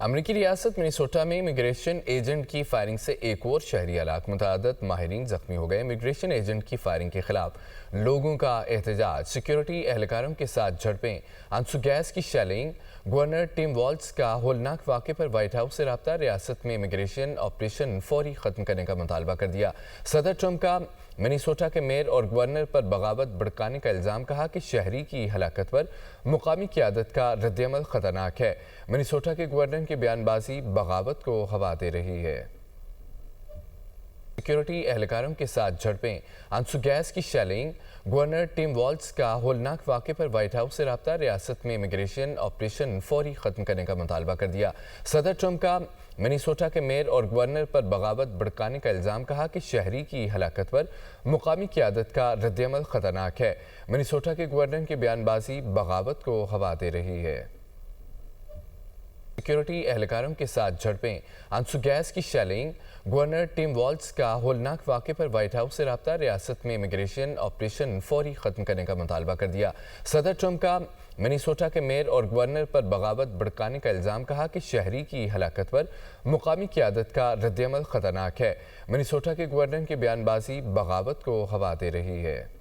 अमरीकी रियासत मिनेसोटा में इमिग्रेशन एजेंट की फायरिंग से एक और शहरी हलाक, मुतअद्दिद माहिरीन जख्मी हो गए। इमिग्रेशन एजेंट की फायरिंग के खिलाफ लोगों का एहतजाज, सिक्योरिटी एहलकारों के साथ झड़पें, आंसू गैस की शेलिंग। गवर्नर टिम वॉल्ट्स का होलनाक वाक़े पर व्हाइट हाउस से रब्ता, रियासत में इमिग्रेशन ऑपरेशन फौरी ख़त्म करने का मुतालबा कर दिया। सदर ट्रंप का मिनेसोटा के मेयर और गवर्नर पर बगावत भड़काने का इल्ज़ाम, कहा कि शहरी की हलाकत पर मुकामी क़यादत का रद्दअमल ख़तरनाक है। मिनेसोटा के गवर्नर की बयानबाजी बगावत को हवा दे रही है। सिक्योरिटी एहलकारों के साथ झड़पें, आंसू गैस की शेलिंग। गवर्नर टिम वॉल्ट्स का होलनाक वाक़े पर व्हाइट हाउस से रब्ता, रियासत में इमिग्रेशन ऑपरेशन फौरी ख़त्म करने का मुतालबा कर दिया। सदर ट्रंप का मिनेसोटा के मेयर और गवर्नर पर बगावत भड़काने का इल्ज़ाम, कहा कि शहरी की हलाकत पर मुकामी क़यादत का रद्दअमल ख़तरनाक है। मिनेसोटा के गवर्नर की बयानबाजी बगावत को हवा दे रही है। सिक्योरिटी एहलकारों के साथ झड़पें, आंसू गैस की शेलिंग। गवर्नर टिम वॉल्ट्स का होलनाक वाक़े पर व्हाइट हाउस से रब्ता, रियासत में इमिग्रेशन ऑपरेशन फौरी ख़त्म करने का मुतालबा कर दिया। सदर ट्रंप का मिनेसोटा के मेयर और गवर्नर पर बगावत भड़काने का इल्ज़ाम, कहा कि शहरी की हलाकत पर मुकामी क़यादत का रद्दअमल ख़तरनाक है। मिनेसोटा के गवर्नर की बयानबाजी बगावत को हवा दे रही है।